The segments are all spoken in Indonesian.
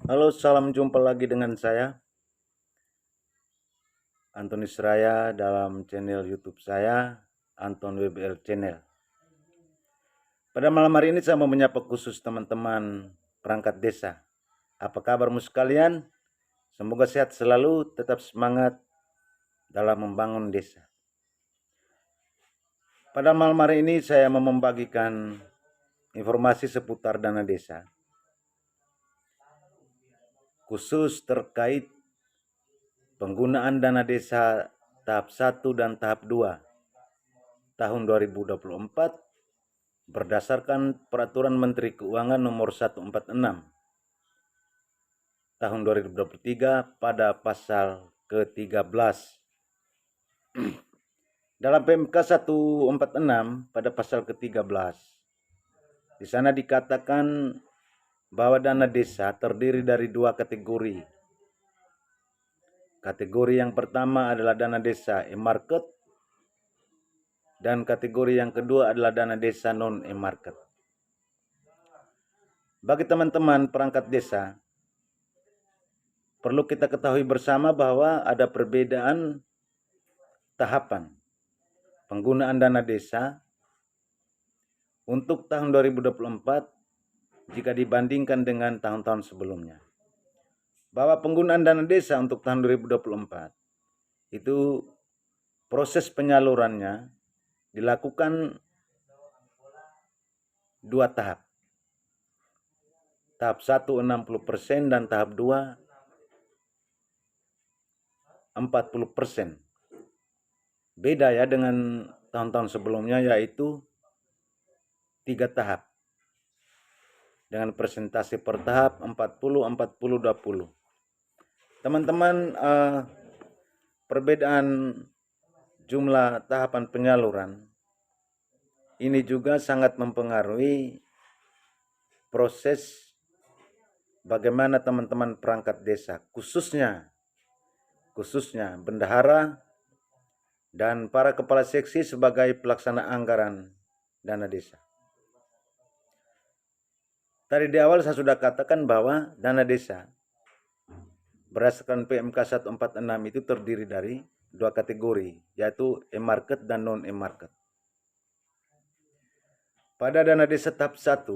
Halo, salam jumpa lagi dengan saya, Antoni Seraya, dalam channel YouTube saya, Anton WBL Channel. Pada malam hari ini saya mau menyapa khusus teman-teman perangkat desa. Apa kabarmu sekalian? Semoga sehat selalu, tetap semangat dalam membangun desa. Pada malam hari ini saya mau membagikan informasi seputar dana desa, khusus terkait penggunaan dana desa tahap 1 dan tahap 2 tahun 2024 berdasarkan Peraturan Menteri Keuangan Nomor 146 tahun 2023 pada pasal ke-13. Dalam PMK 146 pada pasal ke-13, di sana dikatakan bahwa dana desa terdiri dari dua kategori. Kategori yang pertama adalah dana desa e-market dan kategori yang kedua adalah dana desa non e-market. Bagi teman-teman perangkat desa, perlu kita ketahui bersama bahwa ada perbedaan tahapan penggunaan dana desa untuk tahun 2024 jika dibandingkan dengan tahun-tahun sebelumnya. Bahwa penggunaan dana desa untuk tahun 2024 itu proses penyalurannya dilakukan dua tahap. Tahap 1 60% dan tahap 2 40%. Beda ya dengan tahun-tahun sebelumnya, yaitu 3 tahap dengan presentasi per tahap 40 40 20. Teman-teman, perbedaan jumlah tahapan penyaluran ini juga sangat mempengaruhi proses bagaimana teman-teman perangkat desa, khususnya bendahara dan para kepala seksi sebagai pelaksana anggaran dana desa. Tadi di awal saya sudah katakan bahwa dana desa berdasarkan PMK 146 itu terdiri dari dua kategori, yaitu e-market dan non e-market. Pada dana desa tahap 1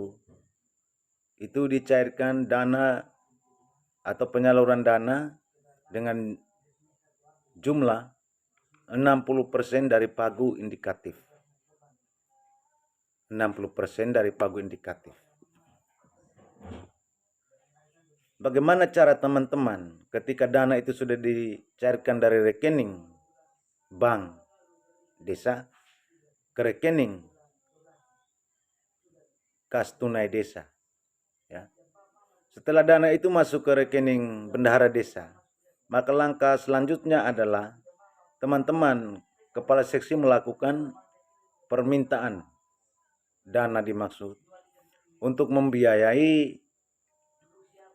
itu dicairkan dana atau penyaluran dana dengan jumlah 60% dari pagu indikatif. 60% dari pagu indikatif. Bagaimana cara teman-teman ketika dana itu sudah dicairkan dari rekening bank desa ke rekening kas tunai desa, ya. Setelah dana itu masuk ke rekening bendahara desa, maka langkah selanjutnya adalah teman-teman kepala seksi melakukan permintaan dana dimaksud untuk membiayai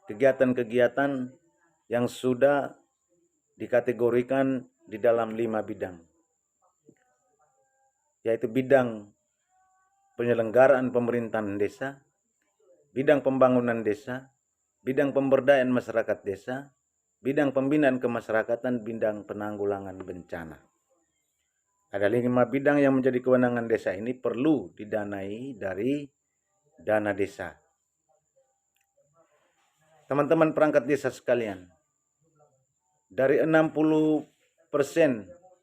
kegiatan-kegiatan yang sudah dikategorikan di dalam 5 bidang, yaitu bidang penyelenggaraan pemerintahan desa, bidang pembangunan desa, bidang pemberdayaan masyarakat desa, bidang pembinaan kemasyarakatan, bidang penanggulangan bencana. Ada 5 bidang yang menjadi kewenangan desa ini perlu didanai dari dana desa. Teman-teman perangkat desa sekalian, dari 60%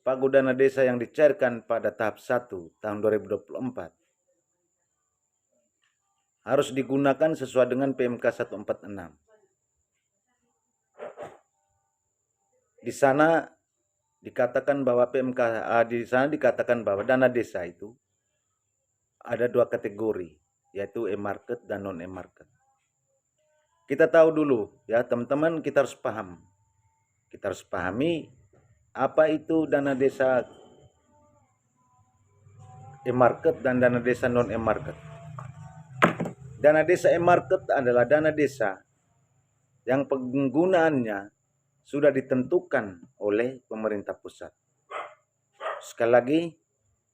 pagu dana desa yang dicairkan pada tahap 1 tahun 2024 harus digunakan sesuai dengan PMK 146. Di sana dikatakan bahwa dana desa itu ada dua kategori, yaitu e-market dan non e-market. Kita tahu dulu ya teman-teman, kita harus paham. Kita harus pahami apa itu dana desa e-market dan dana desa non e-market. Dana desa e-market adalah dana desa yang penggunaannya sudah ditentukan oleh pemerintah pusat. Sekali lagi,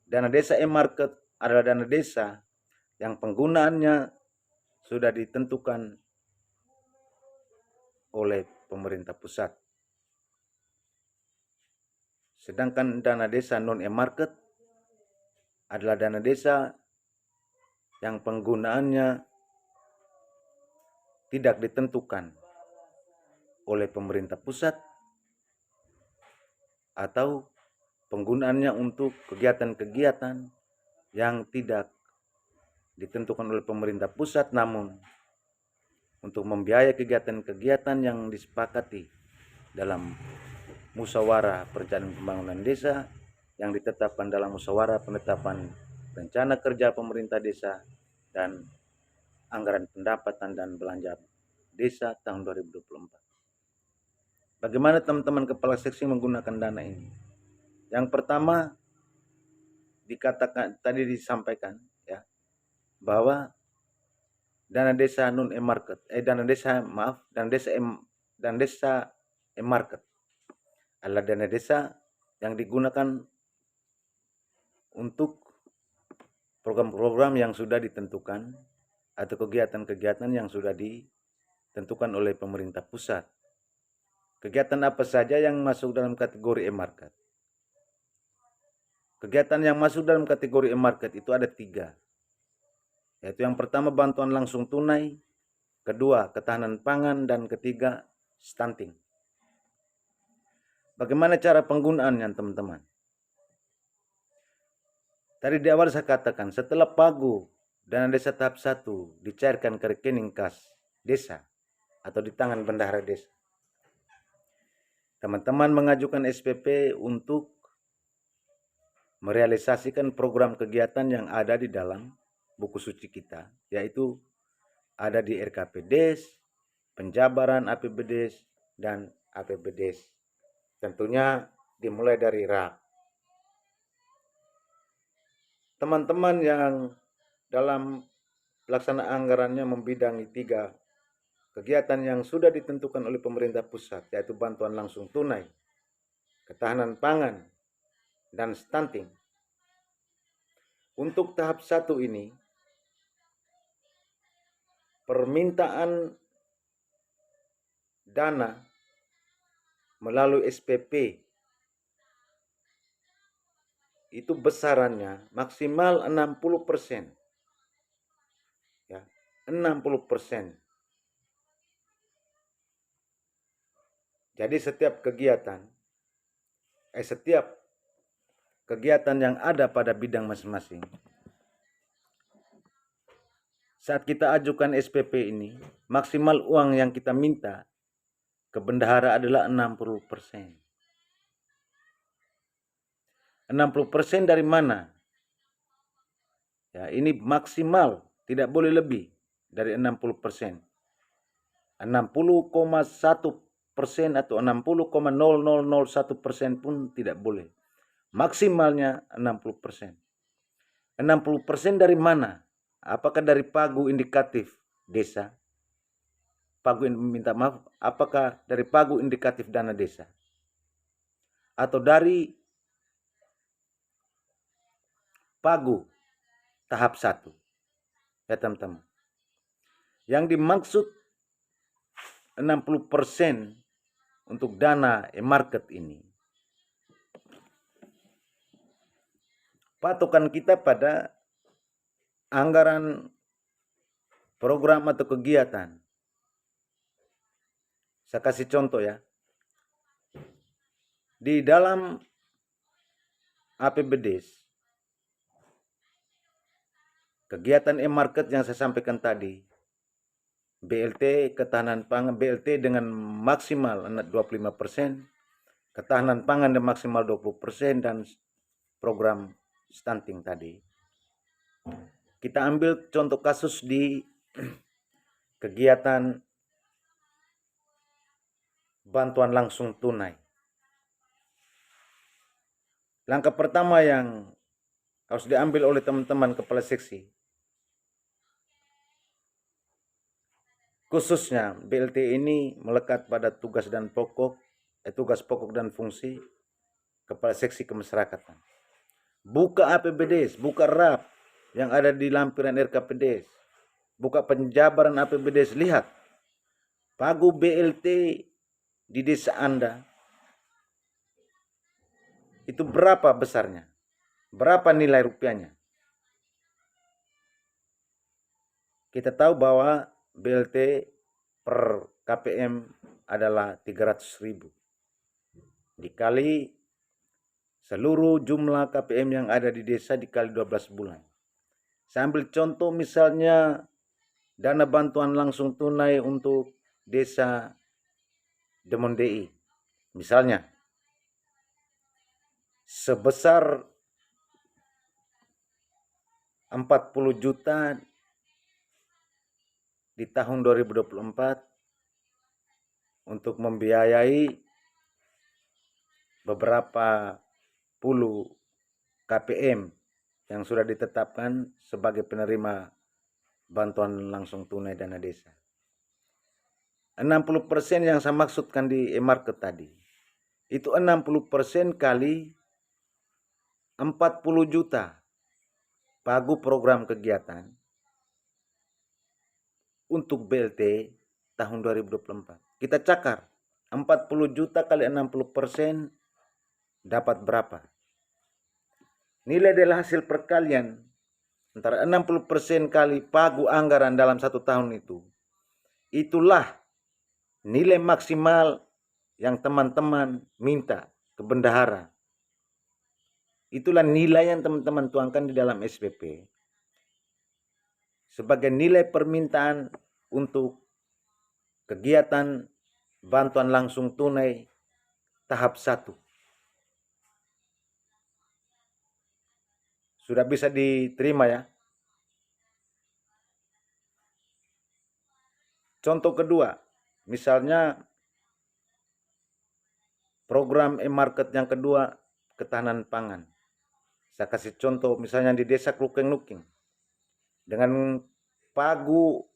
dana desa e-market adalah dana desa yang penggunaannya sudah ditentukan oleh pemerintah pusat. Sedangkan dana desa non-emarket adalah dana desa yang penggunaannya tidak ditentukan oleh pemerintah pusat atau penggunaannya untuk kegiatan-kegiatan yang tidak ditentukan oleh pemerintah pusat, namun untuk membiayai kegiatan-kegiatan yang disepakati dalam musyawarah perencanaan pembangunan desa yang ditetapkan dalam musyawarah penetapan rencana kerja pemerintah desa dan anggaran pendapatan dan belanja desa tahun 2024. Bagaimana teman-teman kepala seksi menggunakan dana ini? Yang pertama, dikatakan tadi disampaikan ya, bahwa dana desa non emarket, dana desa emarket adalah dana desa yang digunakan untuk program-program yang sudah ditentukan atau kegiatan-kegiatan yang sudah ditentukan oleh pemerintah pusat. Kegiatan apa saja yang masuk dalam kategori emarket? Kegiatan yang masuk dalam kategori emarket itu ada 3. Yaitu yang pertama bantuan langsung tunai, kedua ketahanan pangan, dan ketiga stunting. Bagaimana cara penggunaannya teman-teman? Tadi di awal saya katakan setelah pagu dana desa tahap 1 dicairkan ke rekening kas desa atau di tangan bendahara desa, teman-teman mengajukan SPP untuk merealisasikan program kegiatan yang ada di dalam buku suci kita, yaitu ada di RKPDes, penjabaran APBDes, dan APBDes. Tentunya dimulai dari RAP. Teman-teman yang dalam pelaksanaan anggarannya membidangi 3 kegiatan yang sudah ditentukan oleh pemerintah pusat, yaitu bantuan langsung tunai, ketahanan pangan, dan stunting. Untuk tahap 1 ini, permintaan dana melalui SPP itu besarannya maksimal 60%. Ya, 60%. Jadi setiap kegiatan yang ada pada bidang masing-masing, saat kita ajukan SPP ini, maksimal uang yang kita minta ke bendahara adalah 60%. 60% dari mana? Ya, ini maksimal, tidak boleh lebih dari 60%. 60,1% atau 60,0001% pun tidak boleh. Maksimalnya 60%. 60% dari mana? Apakah dari pagu indikatif desa? Apakah dari pagu indikatif dana desa? Atau dari pagu tahap 1? Ya teman-teman. Yang dimaksud 60% untuk dana e-market ini, patokan kita pada anggaran program atau kegiatan. Saya kasih contoh ya. Di dalam APBDes, kegiatan e-market yang saya sampaikan tadi, BLT ketahanan pangan, BLT dengan maksimal 25%, ketahanan pangan dengan maksimal 20%, dan program stunting tadi. Kita ambil contoh kasus di kegiatan bantuan langsung tunai. Langkah pertama yang harus diambil oleh teman-teman kepala seksi, khususnya BLT ini melekat pada tugas pokok dan fungsi kepala seksi kemasyarakatan. Buka APBDes, buka RAP yang ada di lampiran RKPDes, buka penjabaran APBDes, lihat pagu BLT di desa Anda itu berapa besarnya? Berapa nilai rupiahnya? Kita tahu bahwa BLT per KPM adalah 300.000. Dikali seluruh jumlah KPM yang ada di desa dikali 12 bulan. Saya ambil contoh misalnya dana bantuan langsung tunai untuk desa Demon DI. Misalnya sebesar 40 juta di tahun 2024 untuk membiayai beberapa puluh KPM yang sudah ditetapkan sebagai penerima bantuan langsung tunai dana desa. 60% yang saya maksudkan di e-market tadi, itu 60% kali 40 juta pagu program kegiatan untuk BLT tahun 2024. Kita cakar 40 juta kali 60% dapat berapa? Nilai dari hasil perkalian antara 60% kali pagu anggaran dalam 1 tahun itu, itulah nilai maksimal yang teman-teman minta ke bendahara. Itulah nilai yang teman-teman tuangkan di dalam SPP sebagai nilai permintaan untuk kegiatan bantuan langsung tunai tahap 1. Sudah bisa diterima ya? Contoh kedua, misalnya program e-market yang kedua, ketahanan pangan. Saya kasih contoh misalnya di desa Klukeng-Nuking. Dengan pagu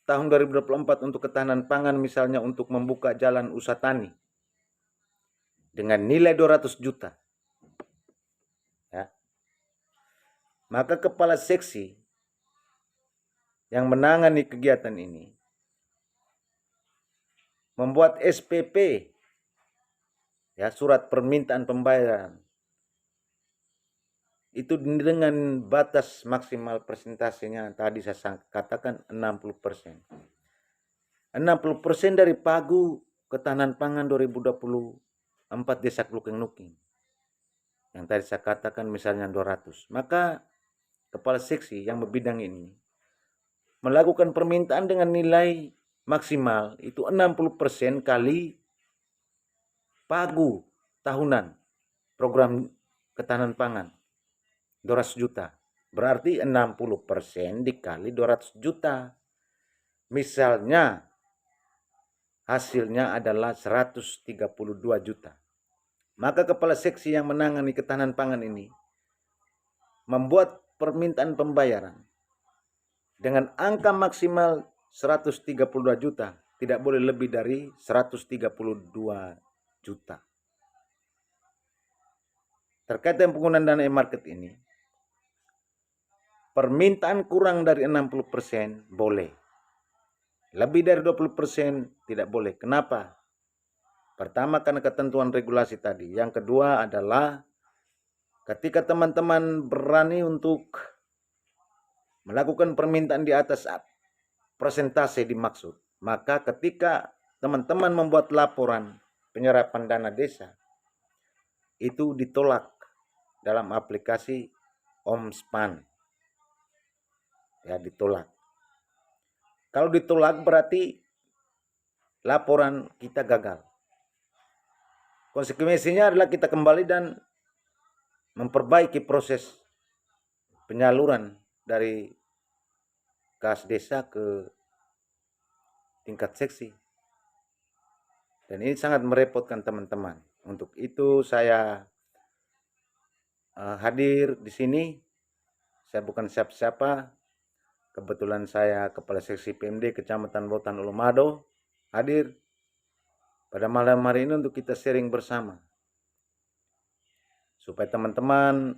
tahun 2024 untuk ketahanan pangan misalnya untuk membuka jalan usaha tani. Dengan nilai 200 juta. Ya. Maka kepala seksi yang menangani kegiatan ini membuat SPP, ya, surat permintaan pembayaran, itu dengan batas maksimal persentasenya tadi saya katakan 60%. 60% dari pagu ketahanan pangan 2024 desa Klukeng-Nuking. Yang tadi saya katakan misalnya 200. Maka kepala seksi yang berbidang ini melakukan permintaan dengan nilai maksimal itu 60% kali pagu tahunan program ketahanan pangan 200 juta. Berarti 60% dikali 200 juta. Misalnya hasilnya adalah 132 juta. Maka kepala seksi yang menangani ketahanan pangan ini membuat permintaan pembayaran dengan angka maksimal 132 juta, tidak boleh lebih dari 132 juta. Terkait dengan penggunaan dana e-market ini, permintaan kurang dari 60% boleh. Lebih dari 20% tidak boleh. Kenapa? Pertama, karena ketentuan regulasi tadi. Yang kedua adalah ketika teman-teman berani untuk melakukan permintaan di atas persentase dimaksud, maka ketika teman-teman membuat laporan penyerapan dana desa, itu ditolak dalam aplikasi Omspan. Ya, ditolak. Kalau ditolak berarti laporan kita gagal. Konsekuensinya adalah kita kembali dan memperbaiki proses penyaluran dari kas desa ke tingkat seksi. Dan ini sangat merepotkan teman-teman. Untuk itu saya hadir di sini. Saya bukan siapa-siapa. Kebetulan saya Kepala Seksi PMD Kecamatan Botan Ulumado hadir pada malam hari ini untuk kita sharing bersama. Supaya teman-teman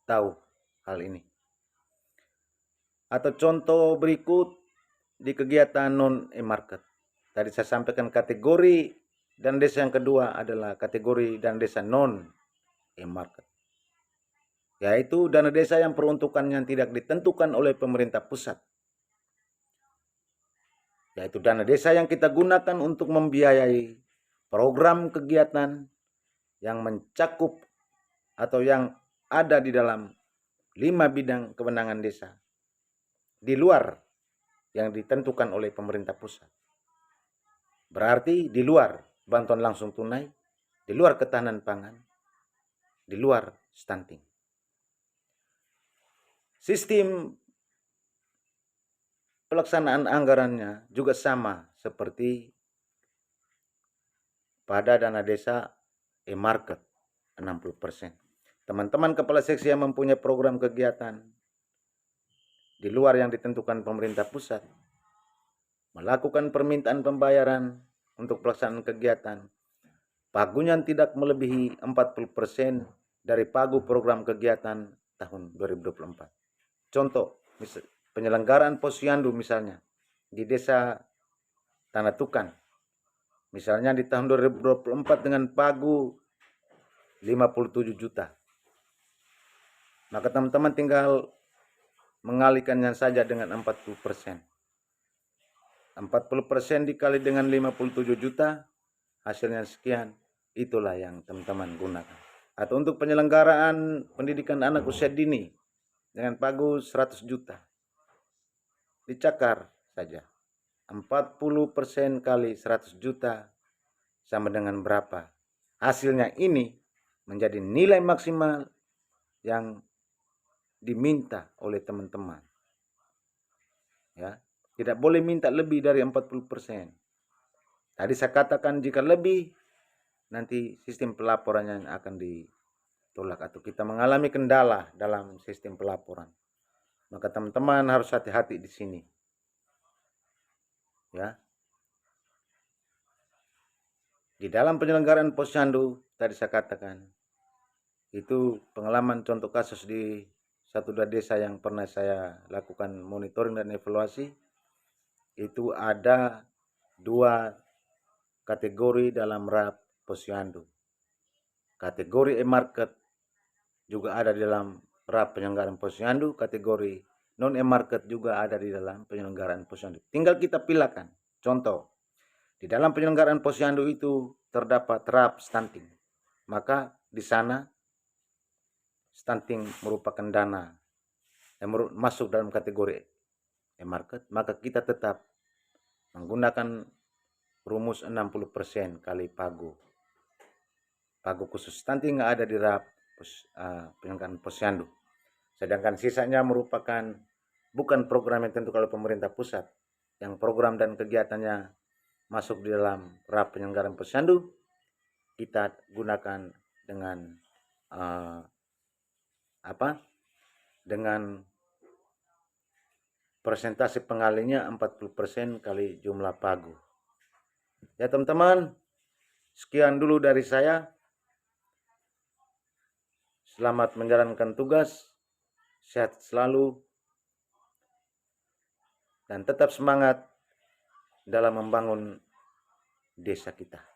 tahu hal ini. Atau contoh berikut di kegiatan non-e-market. Tadi saya sampaikan kategori dan desa yang kedua adalah kategori dan desa non-e-market, yaitu dana desa yang peruntukannya tidak ditentukan oleh pemerintah pusat, yaitu dana desa yang kita gunakan untuk membiayai program kegiatan yang mencakup atau yang ada di dalam 5 bidang kewenangan desa di luar yang ditentukan oleh pemerintah pusat. Berarti di luar bantuan langsung tunai, di luar ketahanan pangan, di luar stunting. Sistem pelaksanaan anggarannya juga sama seperti pada dana desa e-market 60%. Teman-teman kepala seksi yang mempunyai program kegiatan di luar yang ditentukan pemerintah pusat melakukan permintaan pembayaran untuk pelaksanaan kegiatan, pagunya tidak melebihi 40% dari pagu program kegiatan tahun 2024. Contoh, penyelenggaraan posyandu misalnya di desa Tanah Tukan, misalnya di tahun 2024 dengan pagu 57 juta. Maka teman-teman tinggal mengalihkannya saja dengan 40%. 40% dikali dengan 57 juta, hasilnya sekian. Itulah yang teman-teman gunakan. Atau untuk penyelenggaraan pendidikan anak usia dini dengan pagu 100 juta. Dicakar saja. 40% kali 100 juta sama dengan berapa? Hasilnya ini menjadi nilai maksimal yang diminta oleh teman-teman. Ya. Tidak boleh minta lebih dari 40%. Tadi saya katakan jika lebih, nanti sistem pelaporannya akan ditolak atau kita mengalami kendala dalam sistem pelaporan. Maka teman-teman harus hati-hati di sini. Ya. Di dalam penyelenggaraan posyandu, tadi saya katakan, itu pengalaman contoh kasus di satu desa yang pernah saya lakukan monitoring dan evaluasi. Itu ada 2 kategori dalam RAP posyandu. Kategori e-market juga ada di dalam RAP penyelenggaraan posyandu, kategori non e-market juga ada di dalam penyelenggaraan posyandu. Tinggal kita pilihkan. Contoh, di dalam penyelenggaraan posyandu itu terdapat RAP stunting. Maka di sana stunting merupakan dana yang masuk dalam kategori e-market, maka kita tetap menggunakan rumus 60% kali pagu. Pagu khusus stunting ada di RAP penyelenggaraan posyandu. Sedangkan sisanya merupakan bukan program yang ditentukan oleh pemerintah pusat, yang program dan kegiatannya masuk di dalam RAP penyelenggaraan posyandu, kita gunakan dengan dengan persentase pengalinya 40% kali jumlah pagu. Ya teman-teman, sekian dulu dari saya. Selamat menjalankan tugas, sehat selalu, dan tetap semangat dalam membangun desa kita.